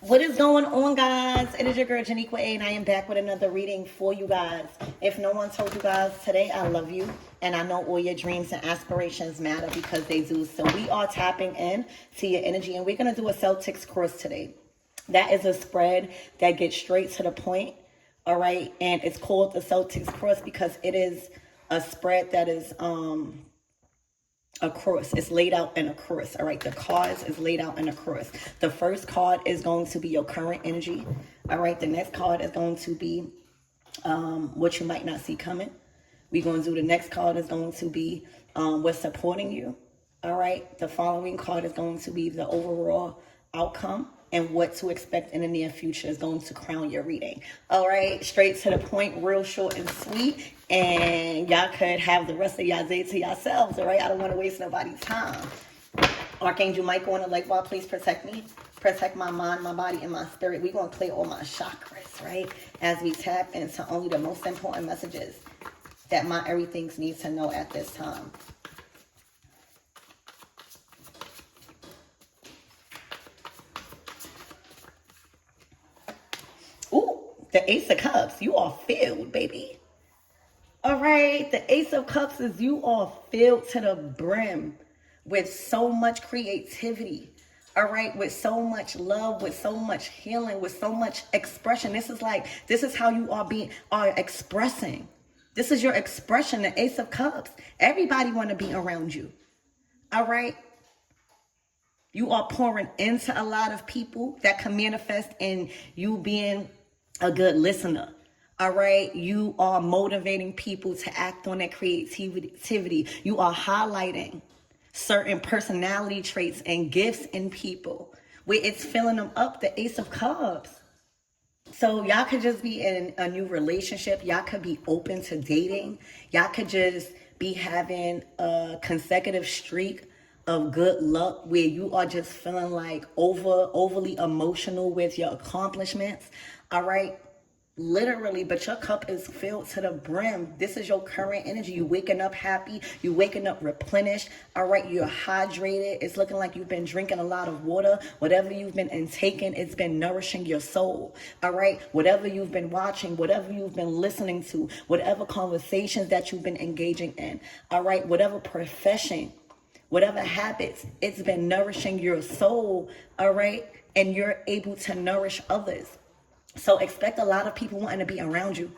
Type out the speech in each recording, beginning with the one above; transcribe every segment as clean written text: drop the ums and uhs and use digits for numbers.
What is going on, guys? It is your girl Janiqua A, and I am back with another reading for you guys. If no one told you guys today, I love you, and I know all your dreams and aspirations matter because they do. So we are tapping in to your energy, and we're going to do a Celtics cross today. That is a spread that gets straight to the point, all right? And it's called the Celtics cross because it is a spread that is a cross. It's laid out in a cross. All right, the cards is laid out in a cross. The first card is going to be your current energy. All right, the next card is going to be what you might not see coming. We're going to do the next card is going to be what's supporting you. All right, the following card is going to be the overall outcome, and what to expect in the near future is going to crown your reading. All right, straight to the point, real short and sweet. And y'all could have the rest of y'all day to yourselves, all right? I don't want to waste nobody's time. Archangel Michael on the lake wall, please protect me. Protect my mind, my body, and my spirit. We're going to play all my chakras, right? As we tap into only the most important messages that my everythings need to know at this time. Ooh, the Ace of Cups. You are filled, baby. All right, the Ace of Cups is you are filled to the brim with so much creativity. All right, with so much love, with so much healing, with so much expression. This is how you are expressing. This is your expression, the Ace of Cups. Everybody want to be around you. All right. You are pouring into a lot of people that can manifest in you being a good listener. All right, you are motivating people to act on their creativity. You are highlighting certain personality traits and gifts in people where it's filling them up, the Ace of Cups. So y'all could just be in a new relationship. Y'all could be open to dating. Y'all could just be having a consecutive streak of good luck where you are just feeling like overly emotional with your accomplishments. All right. Literally, but your cup is filled to the brim. This is your current energy. You waking up happy. You waking up replenished. All right, you're hydrated. It's looking like you've been drinking a lot of water. Whatever you've been intaking, it's been nourishing your soul. All right, whatever you've been watching, whatever you've been listening to, whatever conversations that you've been engaging in. All right, whatever profession, whatever habits, it's been nourishing your soul. All right, and you're able to nourish others. So expect a lot of people wanting to be around you.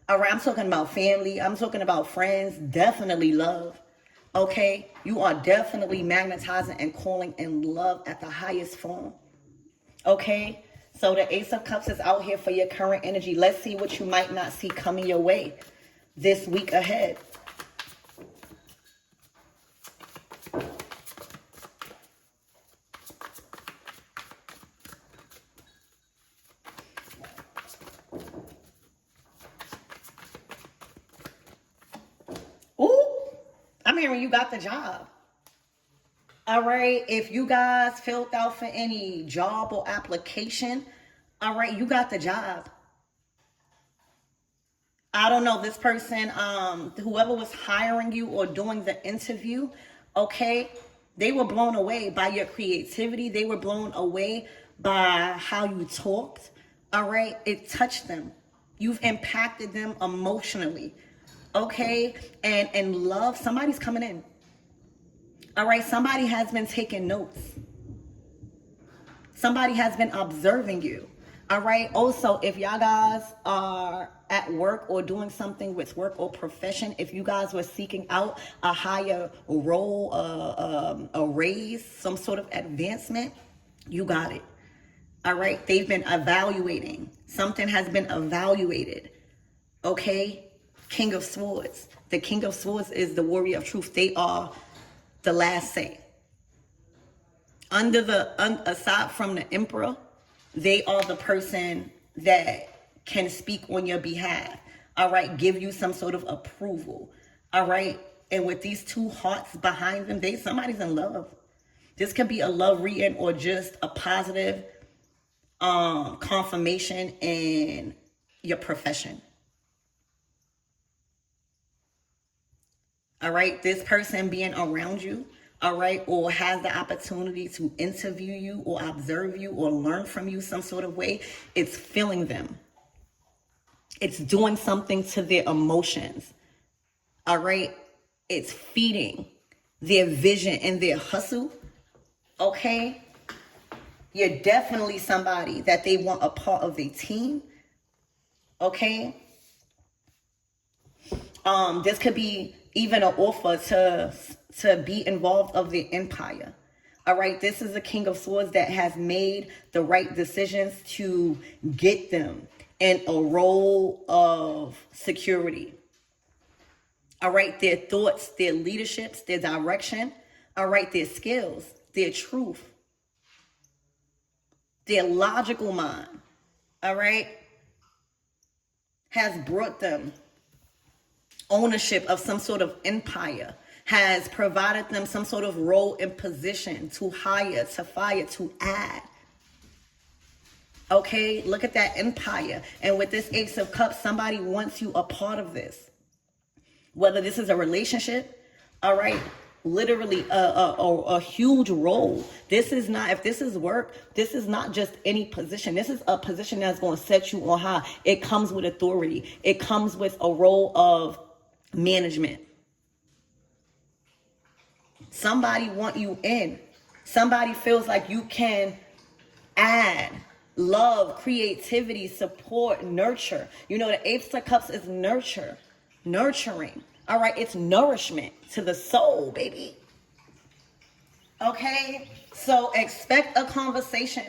All right, I'm talking about family. I'm talking about friends. Definitely love. Okay, you are definitely magnetizing and calling in love at the highest form. Okay, so the Ace of Cups is out here for your current energy. Let's see what you might not see coming your way this week ahead. I'm hearing you got the job. All right. If you guys filled out for any job or application, all right, you got the job. I don't know, this person, whoever was hiring you or doing the interview, okay, they were blown away by your creativity. They were blown away by how you talked. All right. It touched them. You've impacted them emotionally. Okay, and love, somebody's coming in. All right, somebody has been taking notes. Somebody has been observing you. All right, also, if y'all guys are at work or doing something with work or profession, if you guys were seeking out a higher role, a raise, some sort of advancement, you got it. All right, they've been evaluating. Something has been evaluated. Okay. King of Swords. The King of Swords is the warrior of truth. They are the last say. Aside from the Emperor, they are the person that can speak on your behalf. All right, give you some sort of approval. All right, and with these two hearts behind them, somebody's in love. This could be a love reading or just a positive confirmation in your profession. All right, this person being around you all right, or has the opportunity to interview you or observe you or learn from you some sort of way, it's feeling them. It's doing something to their emotions, all right? It's feeding their vision and their hustle, okay? You're definitely somebody that they want a part of their team, okay? This could be even an offer to be involved of the empire. All right, this is a King of Swords that has made the right decisions to get them in a role of security. All right, their thoughts, their leaderships, their direction. All right, their skills, their truth, their logical mind. All right, has brought them ownership of some sort of empire, has provided them some sort of role and position to hire, to fire, to add. Okay, look at that empire. And with this Ace of Cups, somebody wants you a part of this. Whether this is a relationship, all right, literally a huge role. This is not, if this is work, this is not just any position. This is a position that's going to set you on high. It comes with authority. It comes with a role of management. Somebody want you in. Somebody feels like you can add love, creativity, support, nurture. You know, the Ace of Cups is nurturing. All right, it's nourishment to the soul, baby. Okay, so expect a conversation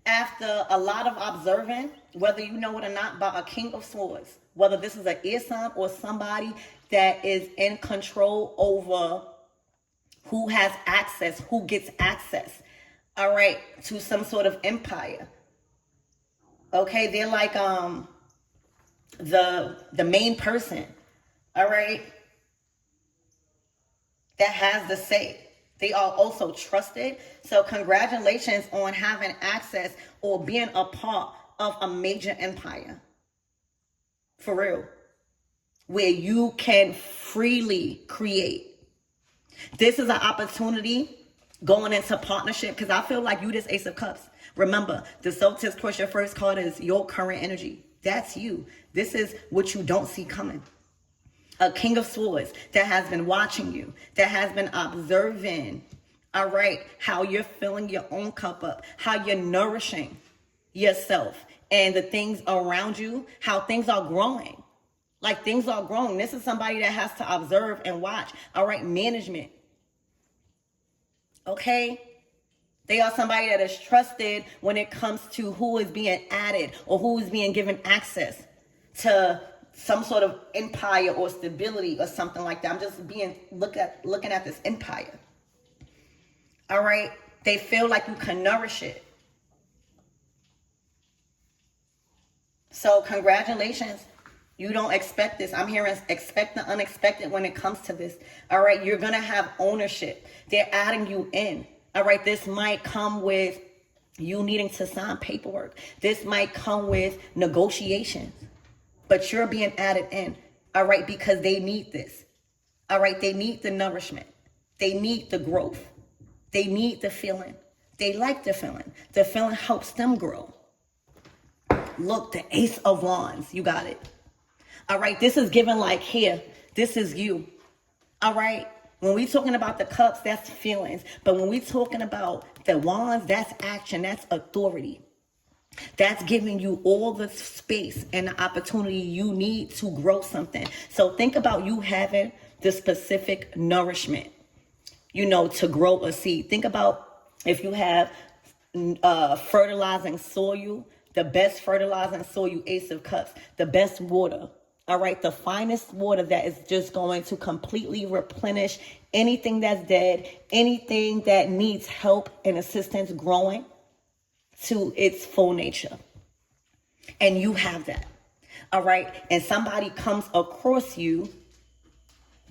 after a lot of observing, whether you know it or not, by a King of Swords. Whether this is an air sign or somebody that is in control over who has access, who gets access, all right, to some sort of empire. Okay, they're like the main person, all right, that has the say. They are also trusted. So congratulations on having access or being a part of a major empire. For real. Where you can freely create. This is an opportunity going into partnership, because I feel like you this Ace of Cups. Remember, the Solstice course, your first card is your current energy. That's you. This is what you don't see coming. A King of Swords that has been watching you, that has been observing, all right, how you're filling your own cup up, how you're nourishing yourself and the things around you, how things are growing. Like things are growing. This is somebody that has to observe and watch. All right, management. Okay? They are somebody that is trusted when it comes to who is being added or who is being given access to some sort of empire or stability or something like that. I'm just looking at this empire. All right? They feel like you can nourish it. So congratulations. You don't expect this. I'm hearing expect the unexpected when it comes to this. All right, you're going to have ownership. They're adding you in. All right, this might come with you needing to sign paperwork. This might come with negotiations. But you're being added in. All right, because they need this. All right, they need the nourishment. They need the growth. They need the feeling. They like the feeling. The feeling helps them grow. Look, the Ace of Wands. You got it. All right, this is given like here. This is you. All right. When we talking about the cups, that's feelings. But when we talking about the wands, that's action. That's authority. That's giving you all the space and the opportunity you need to grow something. So think about you having the specific nourishment, you know, to grow a seed. Think about if you have fertilizing soil, the best fertilizing soil, Ace of Cups, the best water. All right, the finest water that is just going to completely replenish anything that's dead, anything that needs help and assistance growing to its full nature. And you have that. All right, and somebody comes across you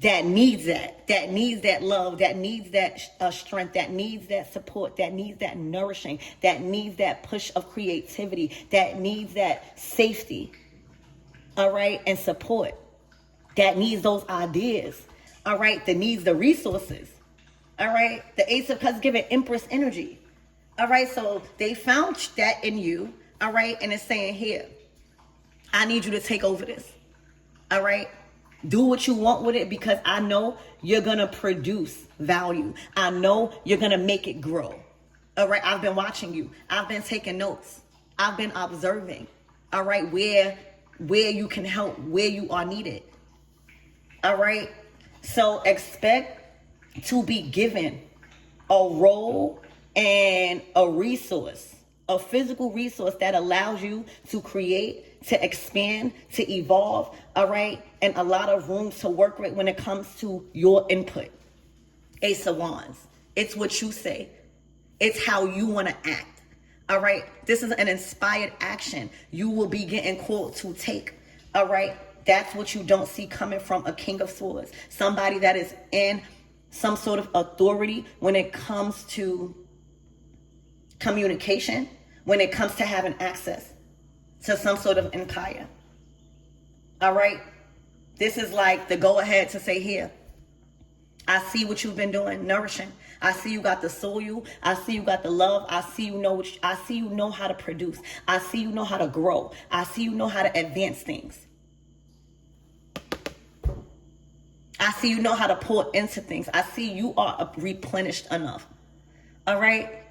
that needs that love, that needs that strength, that needs that support, that needs that nourishing, that needs that push of creativity, that needs that safety. All right, and support, that needs those ideas, all right, that needs the resources, All right. The Ace of Cups giving Empress energy. All right. So they found that in you. All right. And it's saying here, I need you to take over this. All right. Do what you want with it, because I know you're going to produce value. I know you're going to make it grow. All right. I've been watching you. I've been taking notes. I've been observing. All right. Where you can help, where you are needed. All right. So expect to be given a role and a resource, a physical resource that allows you to create, to expand, to evolve, all right? And a lot of room to work with when it comes to your input. Ace of Wands. It's what you say. It's how you want to act, all right? This is an inspired action you will be getting called to take, all right? That's what you don't see coming from a King of Swords. Somebody that is in some sort of authority when it comes to communication, when it comes to having access to some sort of empire. All right? This is like the go ahead to say, here, I see what you've been doing, nourishing. I see you got the soul. I see you got the love. I see you know how to produce. I see you know how to grow. I see you know how to advance things. I see you know how to pour into things. I see you are replenished enough. All right?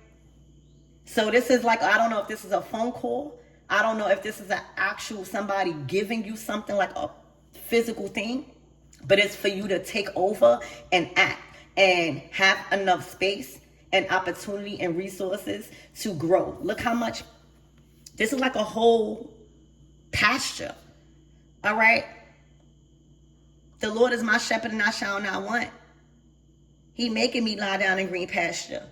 So this is like, I don't know if this is a phone call. I don't know if this is an actual somebody giving you something like a physical thing. But it's for you to take over and act and have enough space and opportunity and resources to grow. Look how much, this is like a whole pasture. All right? The Lord is my shepherd and I shall not want. He making me lie down in green pasture.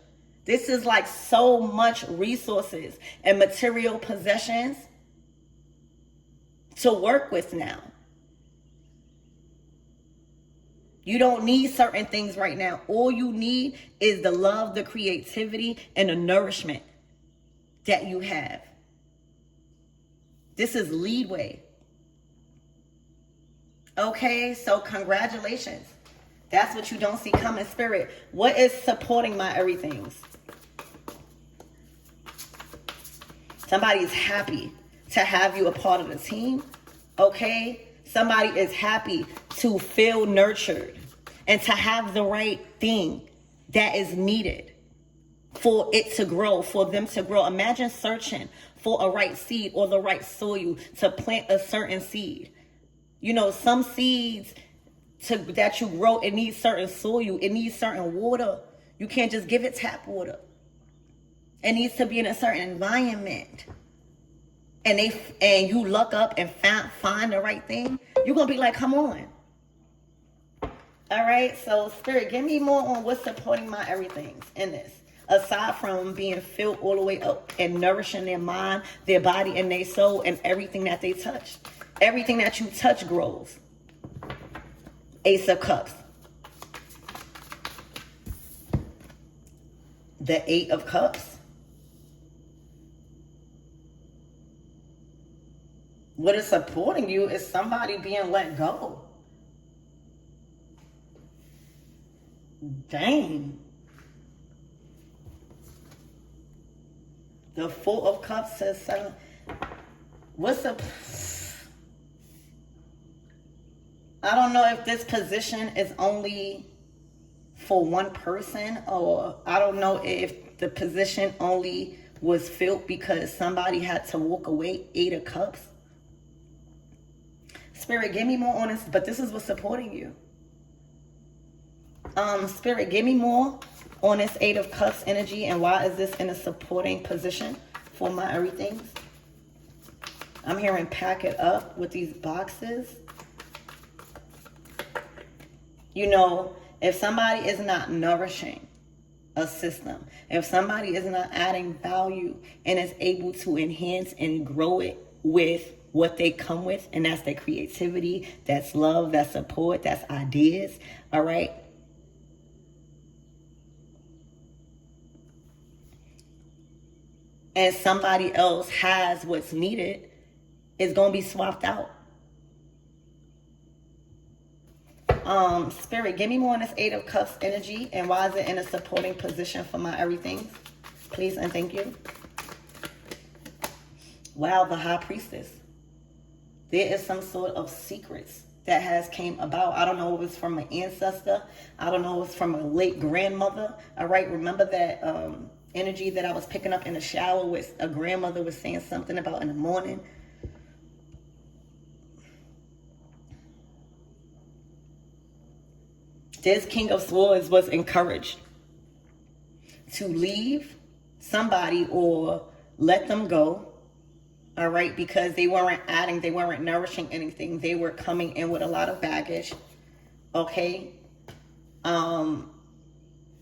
This is like so much resources and material possessions to work with now. You don't need certain things right now. All you need is the love, the creativity, and the nourishment that you have. This is leadway. Okay, so congratulations. That's what you don't see coming, Spirit. What is supporting my everythings? Somebody is happy to have you a part of the team. Okay, somebody is happy to feel nurtured and to have the right thing that is needed for it to grow, for them to grow. Imagine searching for a right seed or the right soil to plant a certain seed. You know, some seeds that you grow, it needs certain soil. It needs certain water. You can't just give it tap water. It needs to be in a certain environment. And you look up and find the right thing. You're going to be like, come on. All right. So, Spirit, give me more on what's supporting my everythings in this. Aside from being filled all the way up and nourishing their mind, their body, and their soul, and everything that they touch. Everything that you touch grows. Ace of Cups. The Eight of Cups. What is supporting you is somebody being let go. Dang. The Four of Cups says 7. What's the... I don't know if this position is only for one person, or I don't know if the position only was filled because somebody had to walk away. Eight of Cups. Spirit, give me more on this, but this is what's supporting you. Spirit, give me more on this Eight of Cups energy, and why is this in a supporting position for my everything? I'm hearing pack it up with these boxes. You know, if somebody is not nourishing a system, if somebody is not adding value and is able to enhance and grow it with what they come with, and that's their creativity, that's love, that's support, that's ideas, all right? And somebody else has what's needed, it's going to be swapped out. Spirit, give me more on this Eight of Cups energy, and why is it in a supporting position for my everything? Please and thank you. Wow, the High Priestess. There is some sort of secrets that has came about. I don't know if it's from an ancestor. I don't know if it's from a late grandmother. All right, remember that energy that I was picking up in the shower with a grandmother was saying something about in the morning. This King of Swords was encouraged to leave somebody or let them go. All right, because they weren't adding, they weren't nourishing anything. They were coming in with a lot of baggage. Okay. And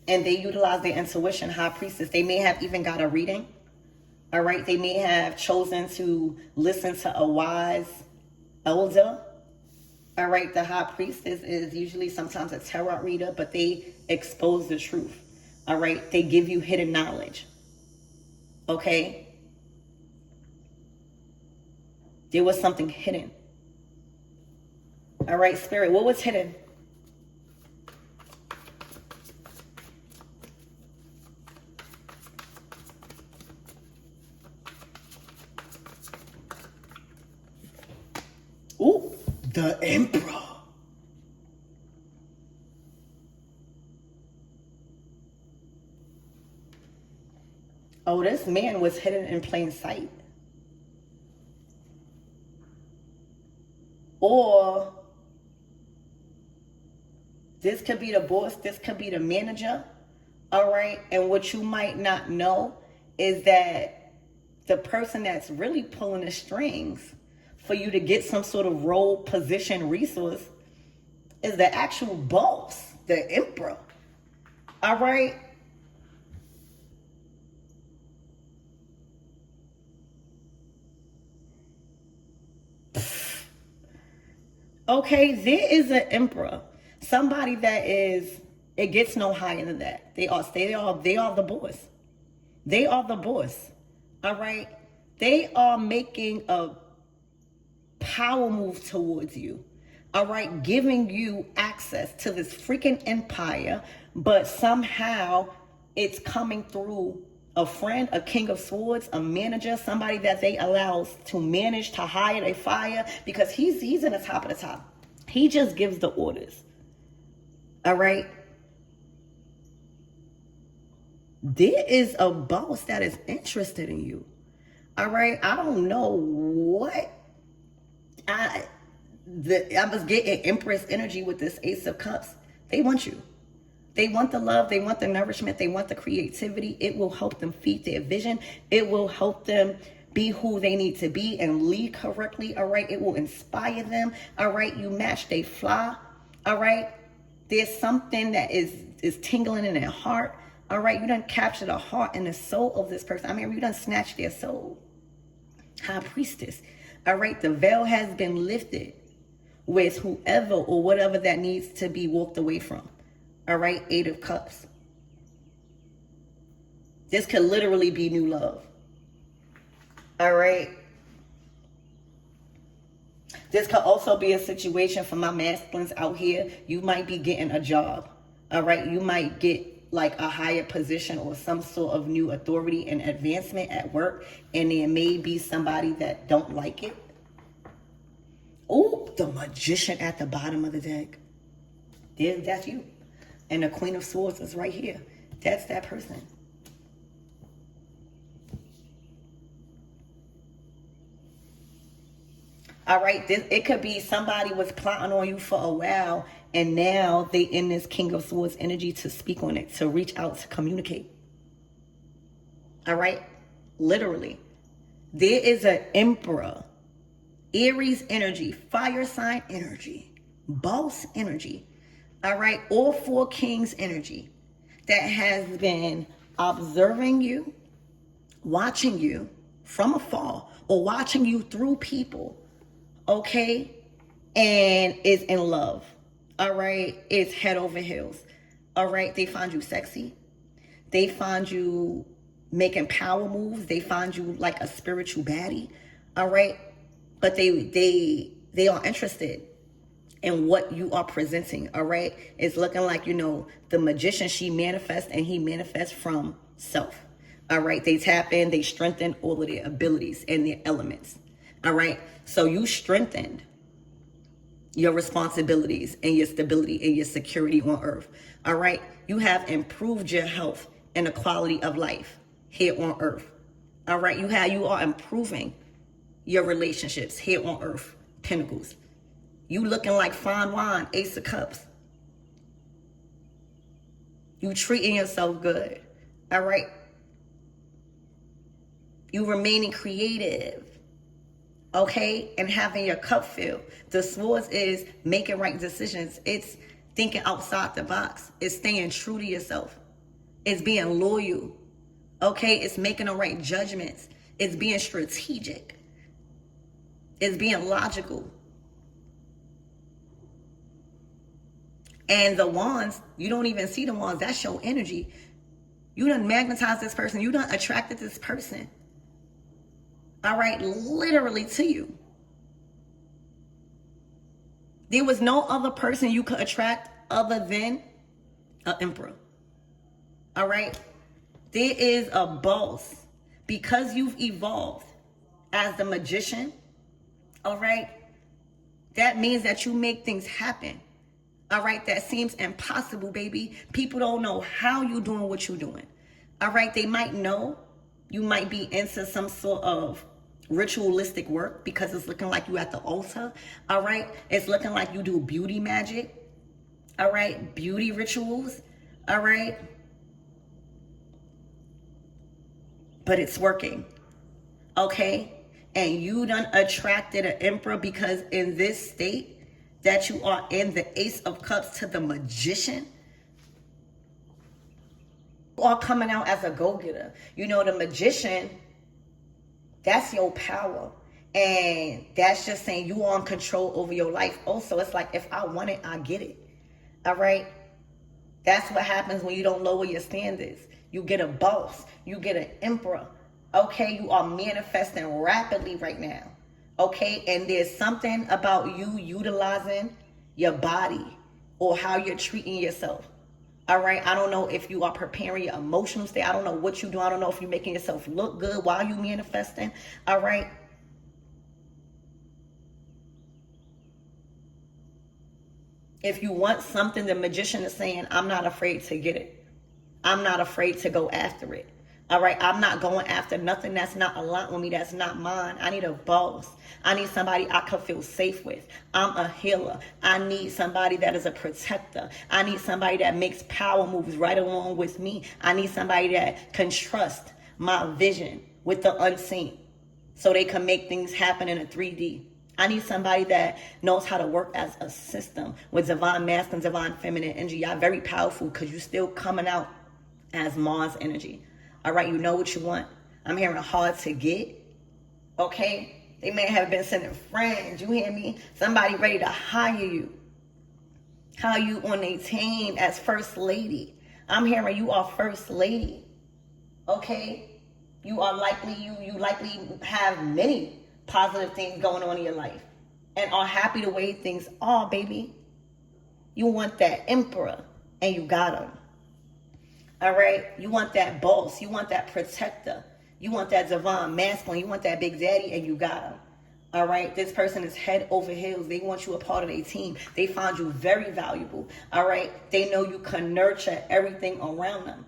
they utilized their intuition. High Priestess. They may have even got a reading. All right. They may have chosen to listen to a wise elder. All right. The High Priestess is usually sometimes a tarot reader, but they expose the truth. All right. They give you hidden knowledge. Okay. There was something hidden. All right, Spirit, what was hidden? Ooh, the Emperor. Oh, this man was hidden in plain sight. Or this could be the boss, this could be the manager, all right? And what you might not know is that the person that's really pulling the strings for you to get some sort of role, position, resource is the actual boss, the Emperor, all right? Okay, there is an Emperor. Somebody that is, it gets no higher than that. They are the boss. They are the boss. All right. They are making a power move towards you. All right. Giving you access to this freaking empire, but somehow it's coming through a friend, a King of Swords, a manager, somebody that they allow to manage, to hire, they fire, because he's in the top of the top. He just gives the orders. All right. There is a boss that is interested in you. All right. I don't know what I was getting Empress energy with this Ace of Cups. They want you. They want the love. They want the nourishment. They want the creativity. It will help them feed their vision. It will help them be who they need to be and lead correctly. All right. It will inspire them. All right. You match, they fly. All right. There's something that is tingling in their heart. All right. You done capture the heart and the soul of this person. I mean, you done snatched their soul. High Priestess. All right. The veil has been lifted with whoever or whatever that needs to be walked away from. All right, Eight of Cups. This could literally be new love. All right. This could also be a situation for my masculines out here. You might be getting a job. All right. You might get like a higher position or some sort of new authority and advancement at work. And there may be somebody that don't like it. Oh, the Magician at the bottom of the deck. That's you. And the Queen of Swords is right here. That's that person. All right. It could be somebody was plotting on you for a while, and now they in this King of Swords energy to speak on it, to reach out, to communicate. All right. Literally. There is an Emperor, Aries energy, fire sign energy, boss energy. All right, all four kings energy that has been observing you, watching you from afar, or watching you through people, okay, and is in love. All right, is head over heels. All right, they find you sexy. They find you making power moves. They find you like a spiritual baddie. All right, but they are interested and what you are presenting. All right, it's looking like, you know, the magician, she manifests and he manifests from self. All right, they tap in, they strengthen all of their abilities and their elements. All right, so you strengthened your responsibilities and your stability and your security on earth. All right, you have improved your health and the quality of life here on earth. All right, you are improving your relationships here on earth. Pentacles. You looking like fine wine, Ace of Cups. You treating yourself good. All right. You remaining creative. Okay, and having your cup filled. The Swords is making right decisions. It's thinking outside the box. It's staying true to yourself. It's being loyal. Okay, it's making the right judgments. It's being strategic. It's being logical. And the wands, you don't even see the wands. That's your energy. You done magnetized this person. You done attracted this person. All right, literally to you. There was no other person you could attract other than an emperor. All right, there is a boss. Because you've evolved as the magician, all right, that means that you make things happen. All right, that seems impossible, baby. People don't know how you're doing what you're doing. All right, they might know you might be into some sort of ritualistic work because it's looking like you at the altar. All right, it's looking like you do beauty magic. All right, beauty rituals. All right, but it's working. Okay, and you done attracted an emperor because in this state that you are in, the Ace of Cups to the magician, you are coming out as a go-getter. You know, the magician, that's your power. And that's just saying you are in control over your life. Also, it's like, if I want it, I get it. All right? That's what happens when you don't lower your standards. You get a boss. You get an emperor. Okay? You are manifesting rapidly right now. Okay? And there's something about you utilizing your body or how you're treating yourself. All right, I don't know if you are preparing your emotional state. I don't know what you do. I don't know if you're making yourself look good while you manifesting. All right. If you want something, the magician is saying, I'm not afraid to get it. I'm not afraid to go after it. All right, I'm not going after nothing that's not aligned with me, that's not mine. I need a boss. I need somebody I can feel safe with. I'm a healer. I need somebody that is a protector. I need somebody that makes power moves right along with me. I need somebody that can trust my vision with the unseen so they can make things happen in a 3D. I need somebody that knows how to work as a system with divine masculine, divine feminine energy. Y'all very powerful because you're still coming out as Mars energy. All right, you know what you want. I'm hearing hard to get. Okay? They may have been sending friends. You hear me? Somebody ready to hire you. Hire you on a team as first lady. I'm hearing you are first lady. Okay? You are likely, you likely have many positive things going on in your life. And are happy the way things are, baby. You want that emperor. And you got him. All right, you want that boss, you want that protector, you want that divine masculine, you want that big daddy, and you got him. All right, this person is head over heels. They want you a part of their team. They find you very valuable. All right, they know you can nurture everything around them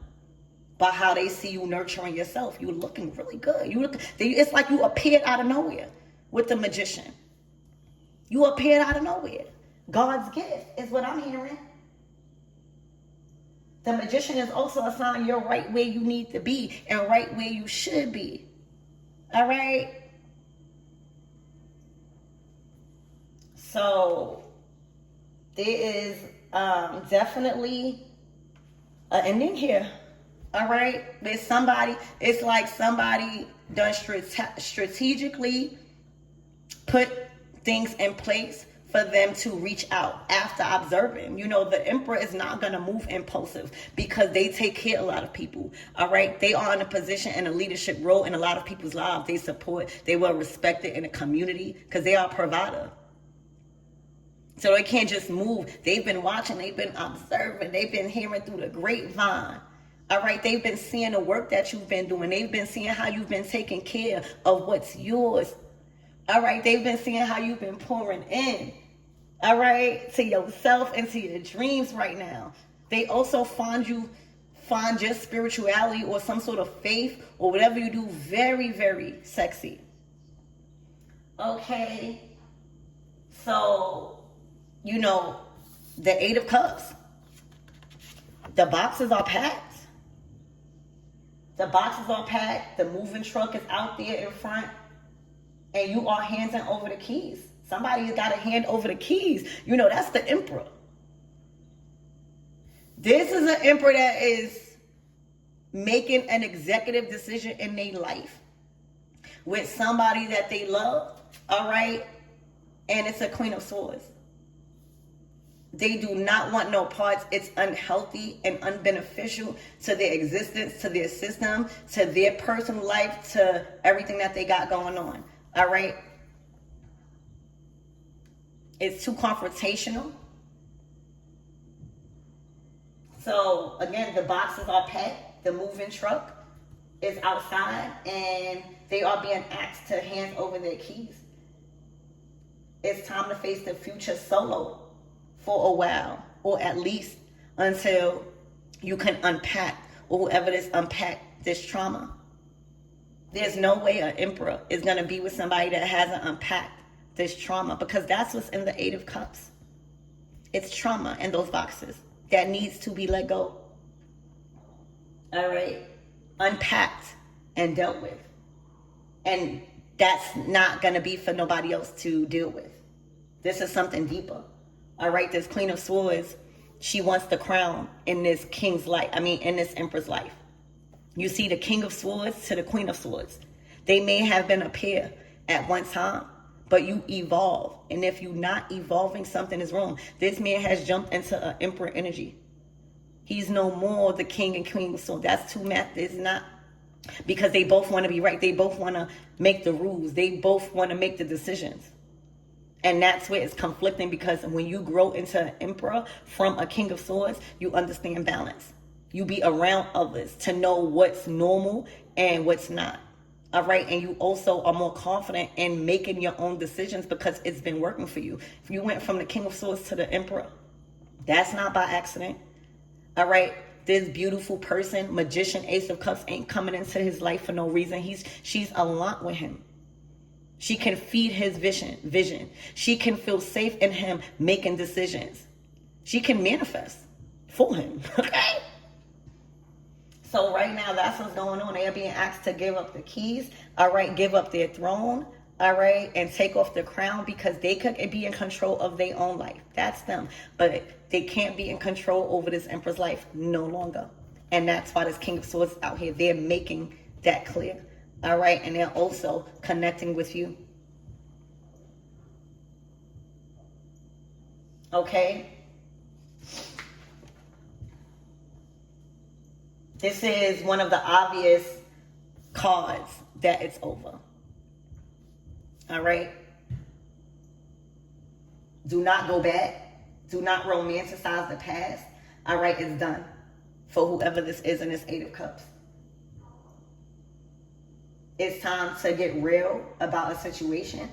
by how they see you nurturing yourself. You're looking really good. It's like you appeared out of nowhere with the magician. You appeared out of nowhere. God's gift is what I'm hearing. The magician is also a sign you're right where you need to be and right where you should be. All right? So, there is definitely an ending here. All right? There's somebody, it's like somebody done strategically put things in place for them to reach out after observing. You know, the emperor is not going to move impulsive because they take care of a lot of people. All right. They are in a position and a leadership role in a lot of people's lives. They support, they were respected in the community because they are a provider. So they can't just move. They've been watching, they've been observing, they've been hearing through the grapevine. All right, they've been seeing the work that you've been doing. They've been seeing how you've been taking care of what's yours. All right, they've been seeing how you've been pouring in, all right, to yourself and to your dreams right now. They also find your spirituality or some sort of faith or whatever you do very, very sexy. Okay, so, the Eight of Cups. The boxes are packed. The boxes are packed. The moving truck is out there in front. And you are handing over the keys. Somebody has got to hand over the keys. That's the Emperor. This is an Emperor that is making an executive decision in their life with somebody that they love. All right? And it's a Queen of Swords. They do not want no parts. It's unhealthy and unbeneficial to their existence, to their system, to their personal life, to everything that they got going on. All right? It's too confrontational. So, again, the boxes are packed. The moving truck is outside, and they are being asked to hand over their keys. It's time to face the future solo for a while, or at least until you can unpack, or whoever this unpack this trauma. There's no way an Emperor is going to be with somebody that hasn't unpacked this trauma, because that's what's in the Eight of Cups. It's trauma in those boxes that needs to be let go. All right? Unpacked and dealt with. And that's not going to be for nobody else to deal with. This is something deeper. All right, this Queen of Swords, she wants the crown in this king's life. In this Emperor's life. You see the King of Swords to the Queen of Swords. They may have been a pair at one time, but you evolve. And if you're not evolving, something is wrong. This man has jumped into an Emperor energy. He's no more the King and Queen of Swords. That's two methods, not because they both want to be right. They both want to make the rules. They both want to make the decisions. And that's where it's conflicting, because when you grow into an Emperor from a King of Swords, you understand balance. You be around others to know what's normal and what's not. All right. And you also are more confident in making your own decisions because it's been working for you. If you went from the King of Swords to the Emperor, that's not by accident. All right. This beautiful person, magician, Ace of Cups, ain't coming into his life for no reason. She's aligned with him. She can feed his vision. She can feel safe in him making decisions. She can manifest for him. Okay? So right now, that's what's going on. They are being asked to give up the keys. All right? Give up their throne. All right? And take off the crown, because they could be in control of their own life. That's them. But they can't be in control over this Emperor's life no longer. And that's why this King of Swords is out here. They're making that clear. All right, and they're also connecting with you. Okay? This is one of the obvious cards that it's over. All right? Do not go back. Do not romanticize the past. All right, it's done for whoever this is in this Eight of Cups. It's time to get real about a situation,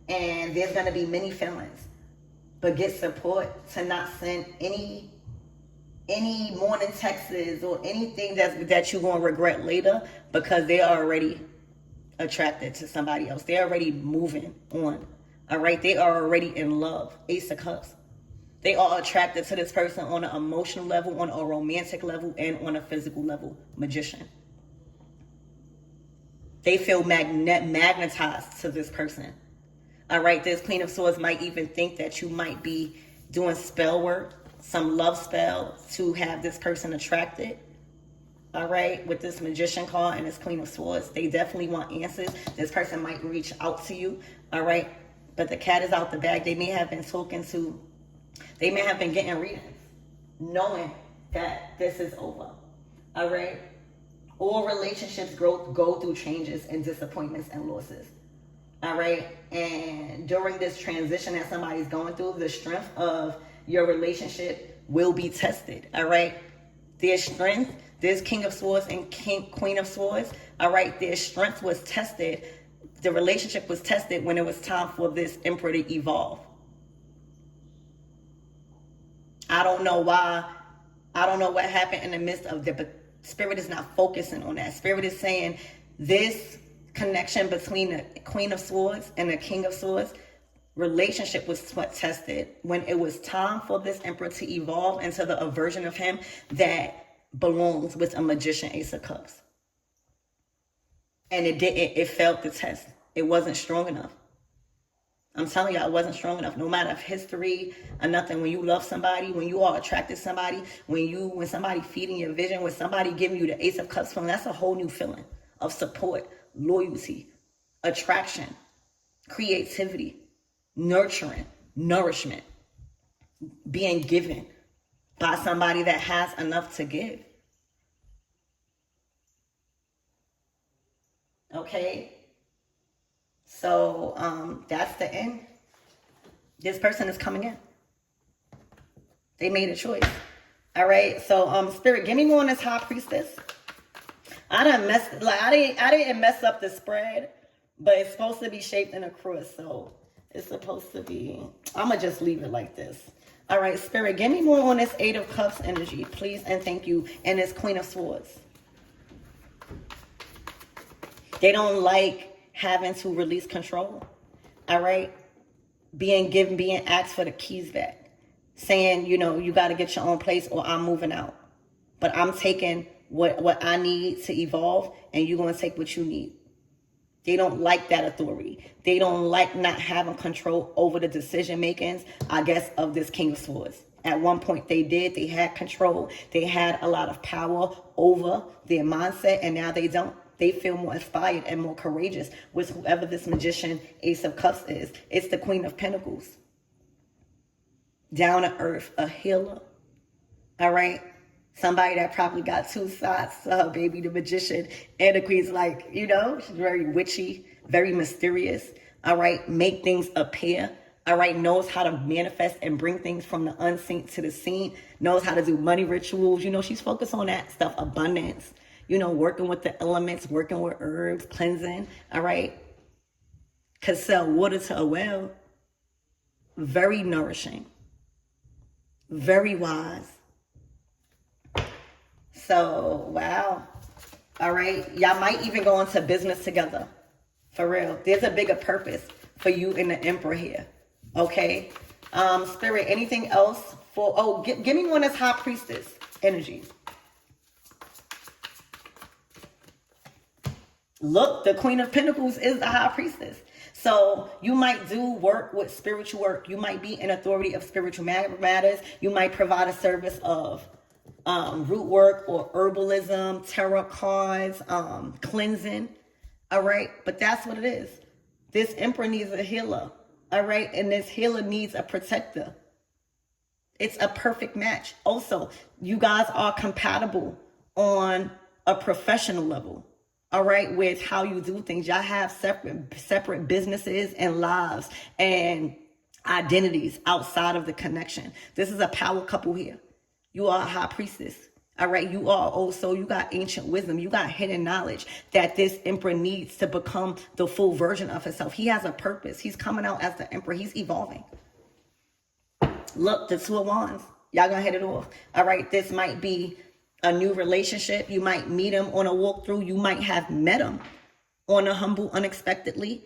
and there's going to be many feelings, but get support to not send any morning texts or anything that you're going to regret later, because they are already attracted to somebody else. They're already moving on. All right, they are already in love. Ace of Cups. They are attracted to this person on an emotional level, on a romantic level, and on a physical level. Magician. They feel magnetized to this person. All right, this Queen of Swords might even think that you might be doing spell work, some love spell to have this person attracted. All right, with this Magician card and this Queen of Swords, they definitely want answers. This person might reach out to you. All right, but the cat is out the bag. They may have been they may have been getting readings, knowing that this is over. All right. All relationships go through changes and disappointments and losses. All right. And during this transition that somebody's going through, the strength of your relationship will be tested. All right. Their strength, there's King of Swords and Queen of Swords. All right. Their strength was tested. The relationship was tested when it was time for this Emperor to evolve. I don't know why. I don't know what happened in the midst of it, but Spirit is not focusing on that. Spirit is saying this connection between the Queen of Swords and the King of Swords relationship was tested when it was time for this Emperor to evolve into a version of him that belongs with a Magician, Ace of Cups. And it didn't. It failed the test. It wasn't strong enough. I'm telling you, it wasn't strong enough. No matter of history or nothing, when you love somebody, when you are attracted to somebody, when somebody feeding your vision, when somebody giving you the Ace of Cups feeling, that's a whole new feeling of support, loyalty, attraction, creativity, nurturing, nourishment, being given by somebody that has enough to give. Okay? So that's the end. This person is coming in. They made a choice. All right. So Spirit, give me more on this High Priestess. I didn't mess up the spread, but it's supposed to be shaped in a cross. So it's supposed to be. I'ma just leave it like this. All right, Spirit, give me more on this Eight of Cups energy, please, and thank you. And this Queen of Swords. They don't like having to release control. All right? Being asked for the keys back. Saying, you got to get your own place or I'm moving out. But I'm taking what I need to evolve and you're going to take what you need. They don't like that authority. They don't like not having control over the decision makings, I guess, of this King of Swords. At one point they did. They had control. They had a lot of power over their mindset, and now they don't. They feel more inspired and more courageous with whoever this Magician, Ace of Cups is. It's the Queen of Pentacles. Down to earth, a healer. All right? Somebody that probably got two sides to her, baby, the Magician. And the Queen's like, she's very witchy, very mysterious. All right? Make things appear. All right? Knows how to manifest and bring things from the unseen to the seen. Knows how to do money rituals. She's focused on that stuff, abundance. Working with the elements, working with herbs, cleansing, all right? Could sell water to a well. Very nourishing. Very wise. So, wow. All right? Y'all might even go into business together. For real. There's a bigger purpose for you and the Emperor here. Okay? Spirit, anything else for... give me one that's High Priestess energy. Look, the Queen of Pentacles is the High Priestess. So you might do work with spiritual work. You might be an authority of spiritual matters. You might provide a service of root work or herbalism, tarot cards, cleansing. All right. But that's what it is. This Emperor needs a healer. All right. And this healer needs a protector. It's a perfect match. Also, you guys are compatible on a professional level. All right, with how you do things. Y'all have separate businesses and lives and identities outside of the connection. This is a power couple here. You are a High Priestess. All right, you are also, you got ancient wisdom. You got hidden knowledge that this Emperor needs to become the full version of himself. He has a purpose. He's coming out as the Emperor. He's evolving. Look, the Two of Wands. Y'all gonna hit it off. All right, this might be a new relationship. You might meet him on a walkthrough. You might have met him on a humble, unexpectedly.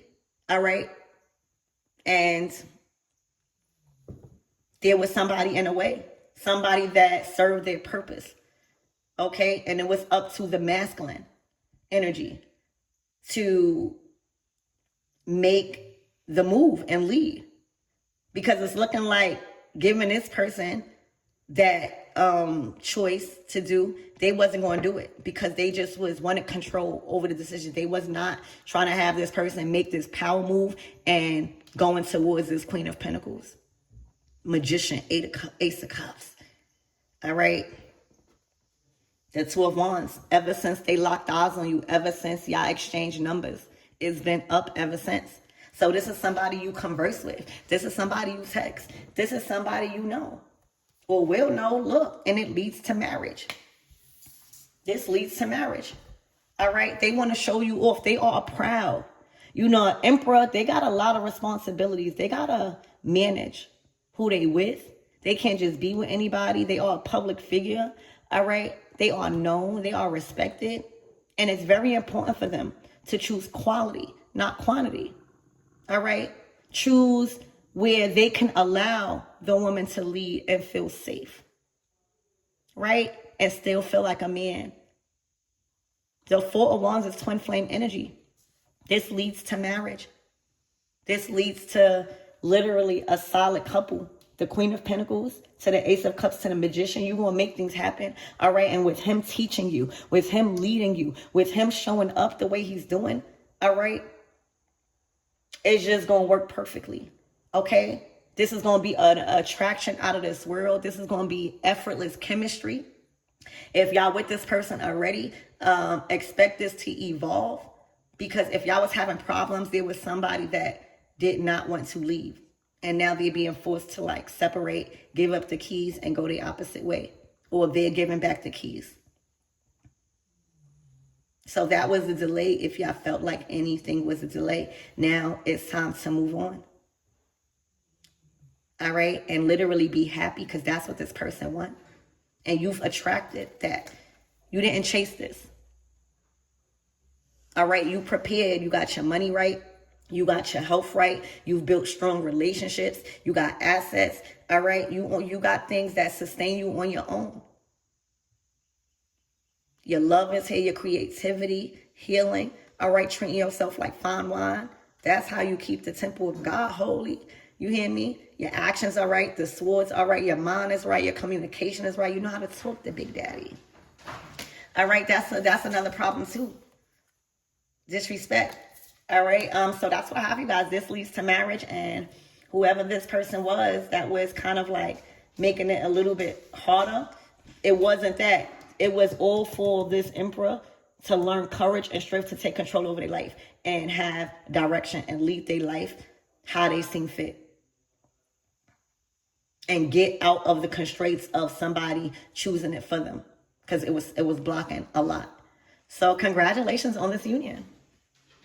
All right. And there was somebody in a way, somebody that served their purpose. Okay. And it was up to the masculine energy to make the move and lead, because it's looking like giving this person that choice to do, they wasn't going to do it because they just wanted control over the decision. They was not trying to have this person make this power move and going towards this Queen of Pentacles, Magician, Ace of Cups. All right. The Two of Wands, ever since they locked eyes on you, ever since y'all exchanged numbers, it's been up ever since. So this is somebody you converse with. This is somebody you text. This is somebody you know or will know, look, and it leads to marriage. This leads to marriage. All right. They want to show you off. They are proud. You know, an emperor, they got a lot of responsibilities. They got to manage who they with. They can't just be with anybody. They are a public figure. All right. They are known. They are respected. And it's very important for them to choose quality, not quantity. All right. Choose where they can allow the woman to lead and feel safe. Right. And still feel like a man. The Four of Wands is twin flame energy. This leads to marriage. This leads to literally a solid couple. The Queen of Pentacles to the Ace of Cups to the Magician. You're going to make things happen. All right. And with him teaching you, with him leading you, with him showing up the way he's doing. All right. It's just going to work perfectly. Okay. This is going to be an attraction out of this world. This is going to be effortless chemistry. If y'all with this person already, expect this to evolve. Because if y'all was having problems, there was somebody that did not want to leave. And now they're being forced to like separate, give up the keys and go the opposite way. Or they're giving back the keys. So that was a delay. If y'all felt like anything was a delay, now it's time to move on. All right. And literally be happy because that's what this person wants. And you've attracted that. You didn't chase this. All right, you prepared. You got your money right. You got your health right. You've built strong relationships. You got assets. All right, you got things that sustain you on your own. Your love is here, your creativity, healing. All right, treating yourself like fine wine. That's how you keep the temple of God holy. You hear me? Your actions are right. The swords are right. Your mind is right. Your communication is right. You know how to talk to Big Daddy. All right, that's another problem too. Disrespect. All right. So that's what I have, you guys. This leads to marriage, and whoever this person was that was kind of like making it a little bit harder, it wasn't that. It was all for this emperor to learn courage and strength to take control over their life and have direction and lead their life how they seem fit. And get out of the constraints of somebody choosing it for them. Because it was blocking a lot. So congratulations on this union.